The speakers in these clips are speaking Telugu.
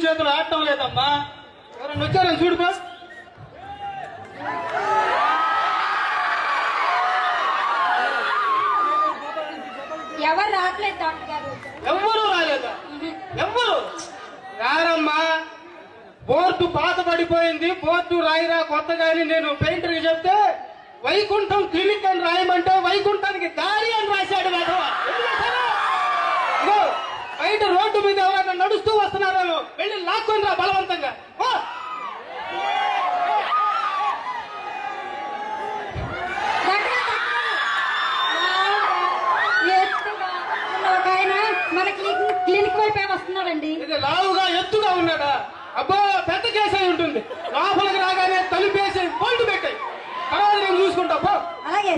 చేతులు ఆడటం లేదమ్మా. ఎవరన్నా వచ్చారని చూడు బాస్. ఎవరు రావట్లేదు డాక్టర్ గారు. ఎవ్వరూ రాలేదా? ఎవ్వరు రారమ్మా. బోర్డు పాత పడిపోయింది, బోర్డు రాయిరా కొత్తగాని నేను పెయింటర్ చెప్తే వైకుంఠం క్లినిక్ అని రాయమంటే వైకుంఠానికి దారి అని రాశాడు. బయట రోడ్డు మీద ఎవరైనా నడుస్తూ వస్తున్నారేమో, వెళ్ళి లాక్కొని రా బలవంతంగా. మన క్లినిక్ వైపే వస్తున్నారండి. ఇది లావుగా ఎత్తుగా ఉన్నాడా? అబ్బో పెద్ద కేసు అయి ఉంటుంది. లోపలికి రాగానే తలుపేసి బోల్ట్ పెట్టాయి. తర్వాత నేను చూసుకుంటా. అలాగే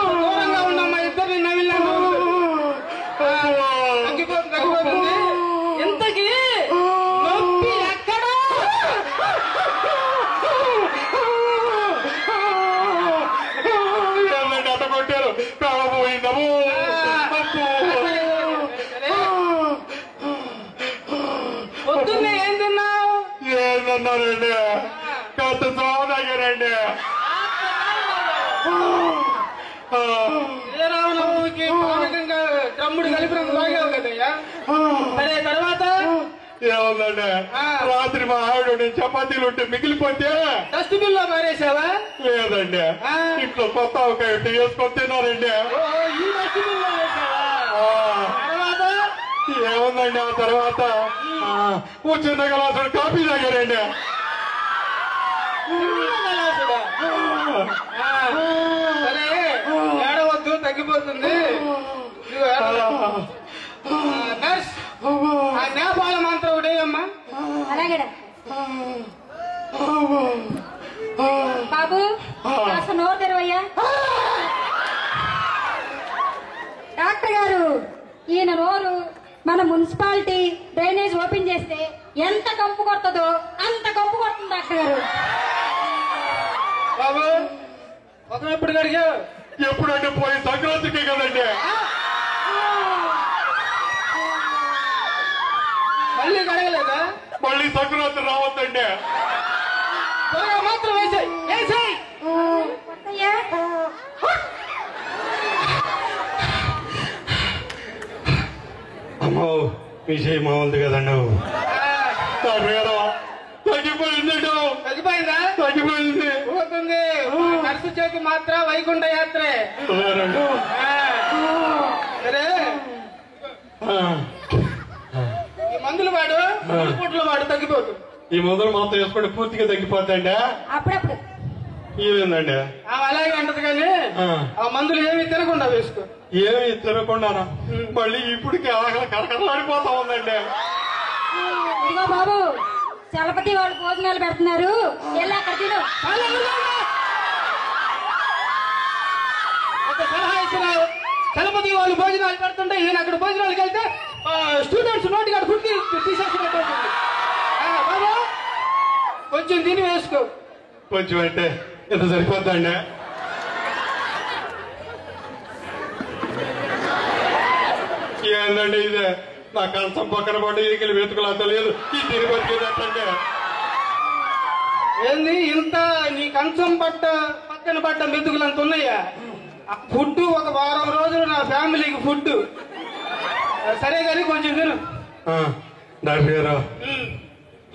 దూరంగా ఉన్నమ్మా. ఇద్దరిని నవ్విలా తగ్గిపోతుంది. ఇంతకీ నొప్పి ఎక్కడా? కొట్టారు కాబోయిందము. పొద్దున్నే ఏం తిన్నావు? ఏందన్నారండి? కొత్త సోదగారండి. తమ్ముడు కలిపినంత బాగావు కదయ్యా. సరే తర్వాత ఏముందండి, రాత్రి మా ఆవిడ చపాతీలు ఉంటే మిగిలిపోతే డస్ట్బిన్ లో మారేసావా? లేదండి, ఇంట్లో కొత్త ఒక వేసుకొని తిన్నారండి. ఈ డస్ట్బిన్ లో వేసావా? తర్వాత ఏముందండి, ఆ తర్వాత ఓ చిన్న గలాసుడు కాఫీ తాగారండి. సరే ఏడవద్దు, తగ్గిపోతుంది. నర్స్ ఆ నేపాల మంత్రం ఉడేయమ్మా. అలాగే బాబు, కాస్త నోరు తెరవయ్యా. డాక్టర్ గారు, ఈయన నోరు మన మున్సిపాలిటీ డ్రైనేజ్ ఓపెన్ చేస్తే ఎంత కంపు కొడుతుందో అంత కంపు కొడుతుంది డాక్టర్ గారు. బాబు ముఖం ఎప్పుడు కడిగా? ఎప్పుడంటే పోయి సంక్రాంతికే కదండి. మళ్ళీ కడగలేదా? మళ్ళీ సంక్రాంతి రావద్దండి. త్వరగా మాత్రం వేసాయి వేసాయి. కొత్తయ్యా? అమ్మో విషయం మామూలుది కదండి. తగ్గిపోయిందండి. తగ్గిపోయిందా? తగ్గిపోయింది. పోతుంది. నర్సు చేతి మాత్రం వైకుంఠ యాత్రే. సరే ఈ మందులు వాడు, పుట్లు వాడు తగ్గిపోతుంది. ఈ మందులు మాత్రం వేసుకుంటే పూర్తిగా తగ్గిపోతాండి. అప్పుడప్పుడు ఏమైందండి? అలాగే అంటది కానీ ఆ మందులు ఏమి తినకుండా వేసుకో. ఏమి తినకుండానా? మళ్ళీ ఇప్పటికి ఆకలి కరకరలాడిపోతా ఉందండి. ఇదిగో బాబు, చలపతి వాళ్ళు భోజనాలు పెడుతున్నారు, వెళ్ళి అక్కడ తిను. ఒక సలహా ఇచ్చినావు. చలపతి వాళ్ళు భోజనాలు పెడుతుంటే ఈయన అక్కడ భోజనాలకు వెళ్తే స్టూడెంట్స్ నోటి కాడ ఫుడ్ తీసేసినట్టు ఉంటుంది. బాబు కొంచెం తిని వేసుకో. కొంచెం అంటే ఎంత సరిపోద్దండి? ఏందండి ఇదే? నా కంచం పక్కన పడ్డ ఈకలు వెతుకులా తెలియదు. ఈ తిరిగి బతికేదంటే ఏంది ఇంత నీ కంచం పక్కన పడ్డ మెతుకులు అంత ఉన్నాయా? ఫుడ్ ఒక వారం రోజులు నా ఫ్యామిలీకి ఫుడ్. సరే కానీ కొంచెం తిను. డాక్టర్ గారు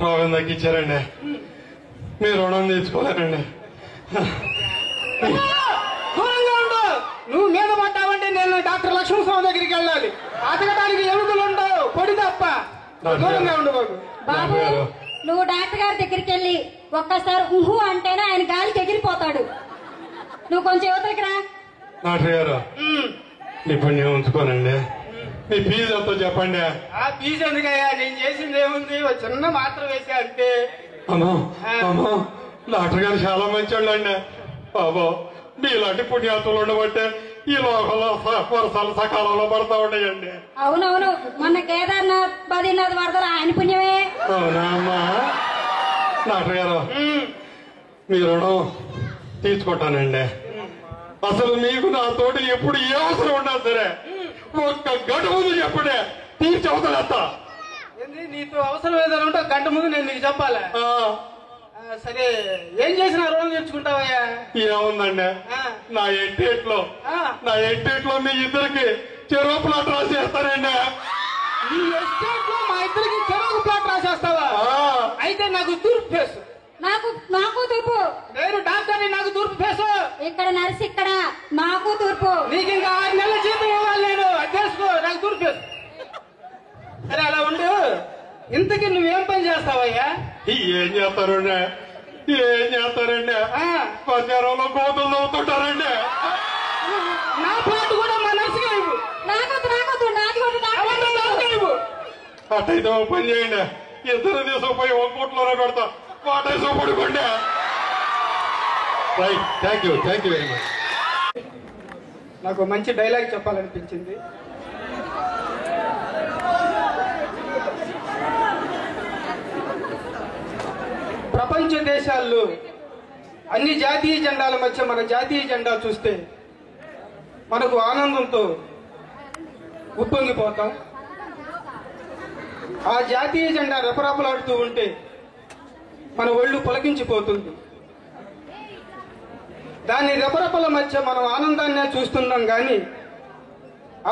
రోగం తగ్గించారండి. మీరు రుణం తీసుకోలేరండి. దూరంగా ఉండు. నువ్వు మీద పడ్డావంటే నేను డాక్టర్ లక్ష్మణస్వామి దగ్గరికి వెళ్ళాలి. అతకడానికి ఎముకలు ఉండవు, పొడి తప్ప. దూరంగా ఉండు బాబు. బాబు నువ్వు డాక్టర్ గారి దగ్గరికి వెళ్ళి ఒక్కసారి ఊహు అంటేనే ఆయన గాలికి ఎగిరిపోతాడు. నువ్వు కొంచెం యువతలకి రా. డాక్టర్ గారు ఇప్పుడు నేను ఉంచుకోనండి. మీ ఫీజు ఎంతో చెప్పండి. ఆ ఫీజు ఎందుకయ్యా? నేను చేసింది ఏముంది? ఒక చిన్న మాత్రం వేసా అంతే. అమ్మా అమ్మా డాక్టర్ గారు చాలా మంచోళ్ళు అండి. బాబు మీలాంటి పుణ్యాతులు ఉండబట్టే ఈ లోకంలో వర్షాలు సకాలంలో పడతా ఉన్నాయండి. అవునవును, మొన్న కేదార్నాథ్ బద్రీనాథ్ వరదలు ఆయన పుణ్యమే. అవునా అమ్మా? డాక్టర్ గారు మీ రుణం తీసుకుంటానండి. అసలు మీకు నా తోటి ఎప్పుడు ఏ అవసరం ఉన్నా సరే ఒక్క గంట ముందు చెప్పండి, తీర్చవుతా. ఏంది నీతో అవసరం ఏదైనా ఉంటే గంట ముందు నేను నీకు చెప్పాలా? సరే ఏం చేసినా రుణం తెచ్చుకుంటావయ్యా? ఏముందండి, నా ఎట్టేట్లో మీ ఇద్దరికి చెరువు ప్లాట్ రాసేస్తానండి. నీ ఎస్టేట్ లో మా ఇద్దరికి చెరువు ప్లాట్ రాసేస్తావా? అయితే నాకు తూర్పు ఫేసు. నాకు తూర్పు. నేను డాక్టర్, నాకు తూర్పు ఫేసు. ఇక్కడ నర్సు, ఇక్కడ నాకు తూర్పు. నీకు ఇంకా 6 నెలల జీతం ఇవ్వాలి నేను. అది తెలుసుకో, నాకు తూర్పు ఫేసు. సరే అలా ఉండు. ఇంతకీ నువ్వేం పని చేస్తావయ్యా? ఏం చేస్తారండి? బజారంలో గోతులు నవ్వుతుంటారండి. నా ప్లాట్ కూడా మా నర్సుగా ఇవ్వు. అట్టయితే ఓ పని చేయండి, ఇద్దరు తీసుకుపోయి 1 కోట్లోనే పెడతా. వాటేసి పడుకోండి. Right, thank you very much. నాకు మంచి డైలాగ్ చెప్పాలనిపించింది. ప్రపంచ దేశాల్లో అన్ని జాతీయ జెండాల మధ్య మన జాతీయ జెండా చూస్తే మనకు ఆనందంతో ఉప్పొంగిపోతాం. ఆ జాతీయ జెండా రెపరెపలాడుతూ ఉంటే మన ఒళ్ళు పులకించిపోతుంది. దాని రెపరెపల మధ్య మనం ఆనందాన్నే చూస్తున్నాం కానీ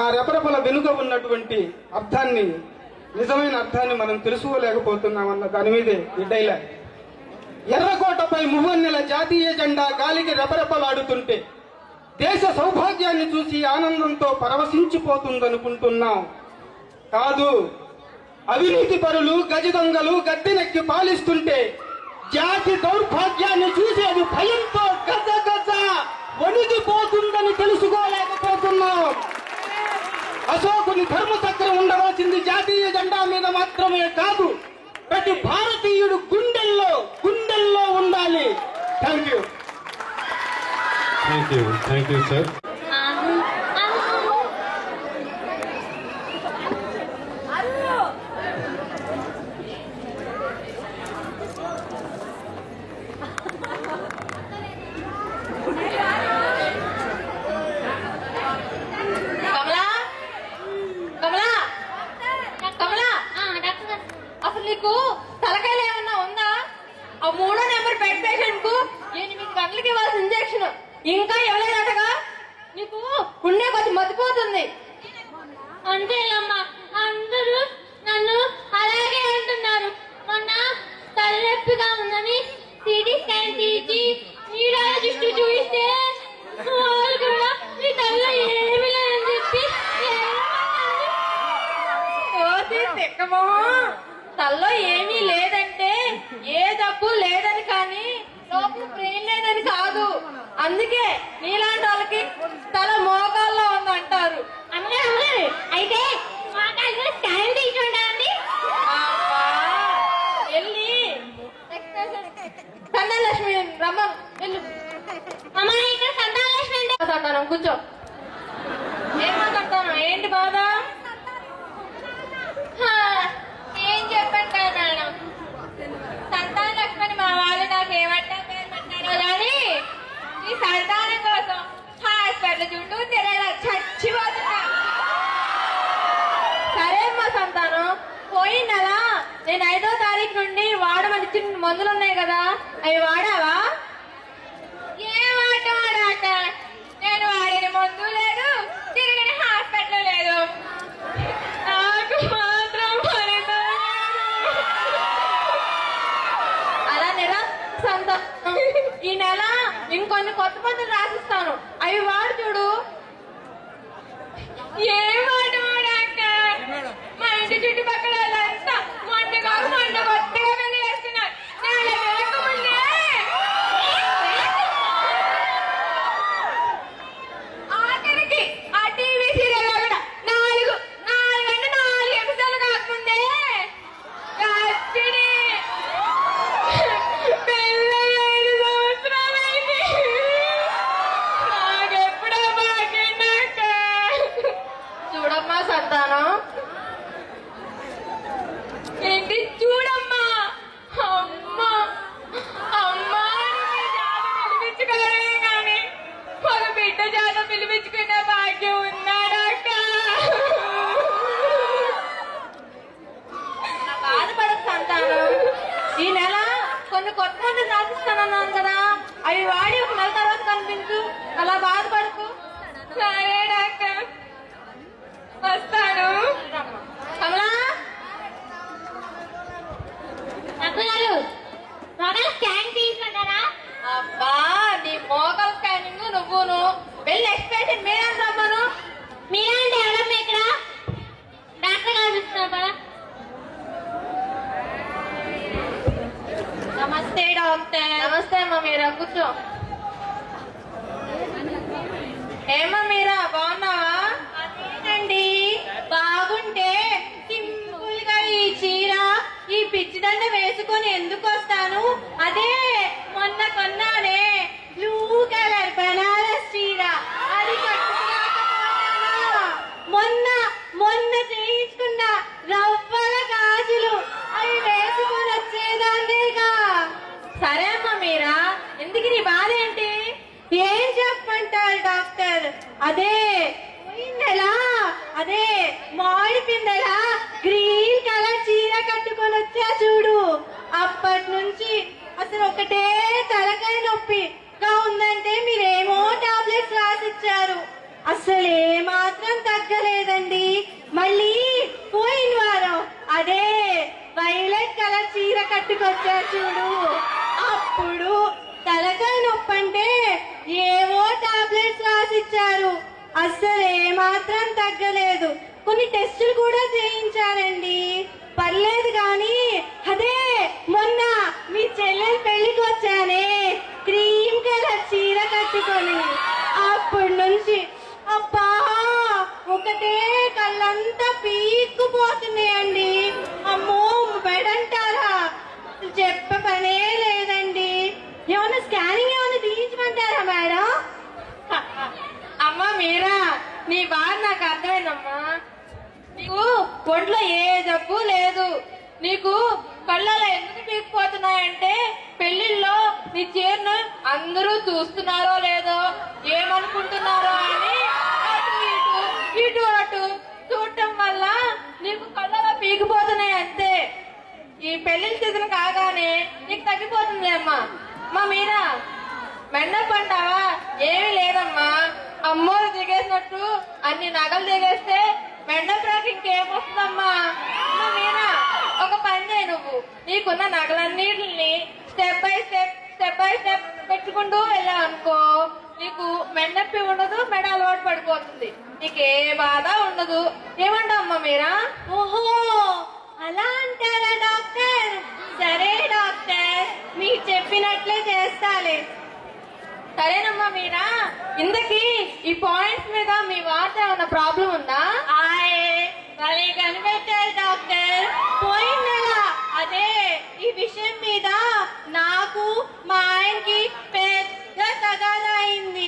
ఆ రెపరెపల వెనుక ఉన్నటువంటి అర్థాన్ని, నిజమైన అర్థాన్ని మనం తెలుసుకోలేకపోతున్నామన్న దాని మీదే ఈ డైలాగ్. ఎర్రకోటపై మువ్వన్నెల జాతీయ జెండా గాలికి రెపరెపలాడుతుంటే దేశ సౌభాగ్యాన్ని చూసి ఆనందంతో పరవశించిపోతుందనుకుంటున్నాం. కాదు, అవినీతి పరులు, గజ దొంగలు గద్దెనెక్కి పాలిస్తుంటే జాతి దౌర్భాగ్యాన్ని చూసి అది భయంతో గజ గజ వణిగిపోతుందని తెలుసుకోలేకపోతున్నాం. అశోకుని ధర్మచక్రం ఉండవలసింది జాతీయ జెండా మీద మాత్రమే కాదు, ప్రతి భారతీయుడు గుండెల్లో ఉండాలి. Thank you sir. నీకు తలకాయలు ఏమన్నా ఉందా? ఆ 3వ నెంబర్ బెడ్ పేషెంట్ కు 8 గంటలకి ఇవ్వాల్సిన ఇంజక్షన్ ఇంకా ఇవ్వలేదటగా. నీకు ఉండే కొద్ది మతిపోతుంది. అంతేనమ్మా, అందరూ నన్ను అలాగే అంటున్నారు. మొన్న తలనొప్పిగా ఉందని సిటీ స్కాన్ తీసి న్యూరాలజిస్ట్ చూపిస్తే వాళ్ళు కూడా నీ తలలో ఏమీ లేదని చెప్పి తల్లో ఏమీ లేదంటే ఏ జబ్బు లేదని కానీ లోపల బ్రెయిన్ లేదని కాదు. అందుకే నీలాంటి వాళ్ళకి తల మోకాల్లో ఉందంటారు. అమ్మగారు అయితే మోకాళ్ళు స్కాన్ తీసుకుంటారండి. వెళ్ళి సంతానలక్ష్మి రమ్మను వెళ్ళు. అమ్మా ఇక్కడ సంతానలక్ష్మి అంటే మాట్లాడతాను, కూర్చో. ఏం మాట్లాడతాను? ఏంటి బాధ? ఏం చెప్పాను కదా మేడం, సంతానలక్ష్మి మా వాళ్ళు నాకు ఏమంటా పేరు పెట్టారో కానీ ఈ సంతానం కోసం హాస్పిటల్ చుట్టూ తిరగడం చచ్చిపోతున్నా. సరే అమ్మా సంతానం, పోయిందలా నేను 5వ తారీఖు నుండి వాడమని ఇచ్చిన మందులు ఉన్నాయి కదా, అవి వాడావా? ఏం వాడటం డాక్టర్, నేను వాడిన మందు లేదు, తిరిగిన హాస్పిటల్ లేదు. నాకు మాత్రం ఫలితం అలా నిరా సంతానం, ఈ నెల ఇంకొన్ని కొత్త మందులు రాసిస్తాను, అవి వాడు చూడు. ఏం వాడటం డాక్టర్, మా ఇంటి చుట్టుపక్కల వాళ్ళంతా మొండ కొత్తగా పెళ్లి చేస్తున్నారు. నాలో వేయకముందే ఆఖరికి ఆ టీవీ సీరియల్ కూడా 4 ఎపిసోడ్లు కాకముందే రాత్రి పెళ్ళై 5 సంవత్సరాలైంది. నాకెప్పుడో భాగ్యం డాక్టర్. చూడమ్మా సంతానం, ఏంటి చూడమ్మా, అమ్మా అమ్మా అని జాత పిలిపించుకోవడమే కానీ ఒక బిడ్డ జాత పిలిపించుకునే భాగ్యం ఉందా డాక్టర్? బాధపడకు సంతానం, ఈ నెల కొన్ని కొత్త మందులు రాసిస్తానన్నాను కదా, అవి వాడి ఒక నెల తర్వాత కనిపించు. అలా బాధపడకు. సరే డాక్టర్, వస్తాను. కమలా, అక్కగారు మగలు స్కాన్ తీసుకుంటారా? అబ్బా నీ మోకల్ స్కానింగ్ నువ్వును. వెళ్ళి నెక్స్ట్ పేషెంట్ మీరే రమ్మను. మీరంటే ఎవరమ్మా ఇక్కడ? డాక్టర్ గారు చూస్తున్నారా? నమస్తే డాక్టర్. నమస్తే అమ్మా, మీరా కూర్చో. ఏమా మీరా బాగున్నావా? అదేనండి, బాగుంటే సింపుల్ గా ఈ చీర ఈ పిచ్చిదండ వేసుకొని ఎందుకు వస్తాను? అదే మొన్న కొన్నానే బ్లూ కలర్ బనారస్ చీర, అది కట్టుకురాకపోయానా? మొన్న చేయించుకున్న రవ్వల గాజులు అవి వేసుకొని వచ్చేదాన్నేగా. సరే అమ్మా మీరా, ఎందుకు నీ బాధ ఏంటి? ఏం చెప్పమంటారు డాక్టర్? అదే పోయిందలా, అదే మామిడి పిందెలా గ్రీన్ కలర్ చీర కట్టుకొని వచ్చా చూడు. అప్పటి నుంచి అసలు ఒకటే తలకాయ నొప్పిగా ఉందంటే మీరేమో టాబ్లెట్స్ రాసిచ్చారు, అసలు ఏమాత్రం తగ్గలేదండి. మళ్ళీ పోయిన వారం అదే వైలెట్ కలర్ చీర కట్టుకొచ్చా చూడు, అప్పుడు తలకాయ నొప్పి అంటే ఏవో టాబ్లెట్స్ రాసిచ్చారు, అస్సలు ఏమాత్రం తగ్గలేదు. కొన్ని టెస్టులు కూడా చేయించానండి, పర్లేదు కానీ అదే మొన్న మీ చెల్లెలు పెళ్లికి వచ్చానే క్రీమ్ కలర్ చీర కట్టుకొని, అప్పటి నుంచి అబ్బా ఒకటే కళ్ళంతా పీక్కుపోతున్నాయండి. అమ్మో బెడంటారా, చెప్ప పనే లేదండి. ఏమన్నా స్కానింగ్ ఏమన్నా తీయించమంటారా మేడం? అమ్మా మీరా, నీ బాధ నాకు అర్థమైందమ్మా. నీకు ఒంట్లో ఏ జబ్బు లేదు, నీకు కళ్ళలో ఎందుకు పీకిపోతున్నాయంటే పెళ్లిళ్ళలో నీ చీరను అందరూ చూస్తున్నారో లేదో, ఏమనుకుంటున్నారో అని అటు ఇటు చూడటం వల్ల నీకు కళ్ళలో పీకిపోతున్నాయి అంతే. తగ్గిపోతుంది అమ్మా. మా మీరా మెండప్ అంటావా? ఏమీ లేదమ్మా. అమ్మోరు దిగేసినట్టు అన్ని నగలు దిగేస్తే మెండప్ రాకి ఇంకేం వస్తుందమ్మా. మా మీరా ఒక పని చేయి, నువ్వు నీకున్న నగలన్నిటిని స్టెప్ బై స్టెప్ పెట్టుకుంటూ వెళ్ళావు అనుకో, నీకు మెండప్పి ఉండదు, మెడ అలవాటు పడిపోతుంది, నీకే బాధ ఉండదు. ఏమంటావమ్మా మీరా? ఓహో, అలా అంటారా డాక్టర్? సరే డాక్టర్, మీరు చెప్పినట్లే చేస్తాలే. సరేనమ్మా మీరా. ఇంతకీ ఈ పాయింట్స్ మీద మీ వార్త ఏమైనా ప్రాబ్లం ఉందా? భలే కనిపెట్టారు డాక్టర్. పోయిన నెల అదే ఈ విషయం మీద నాకు మా ఆయనకి పెద్ద తగాదా అయింది.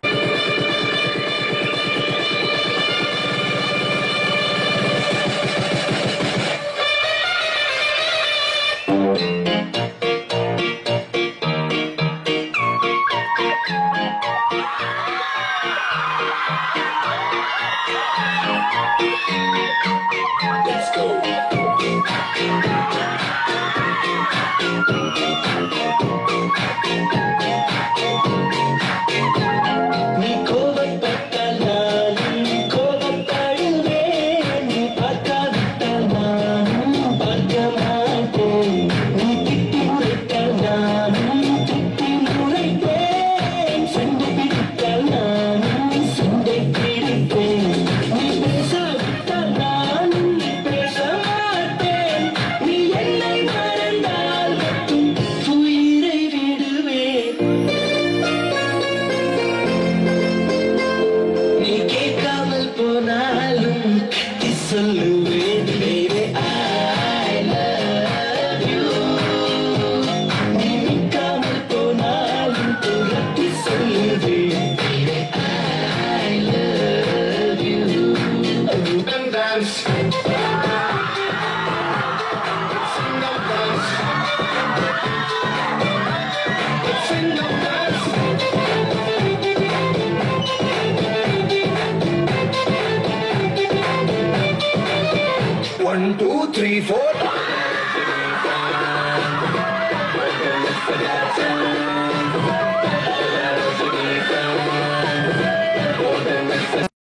One, two, three, four.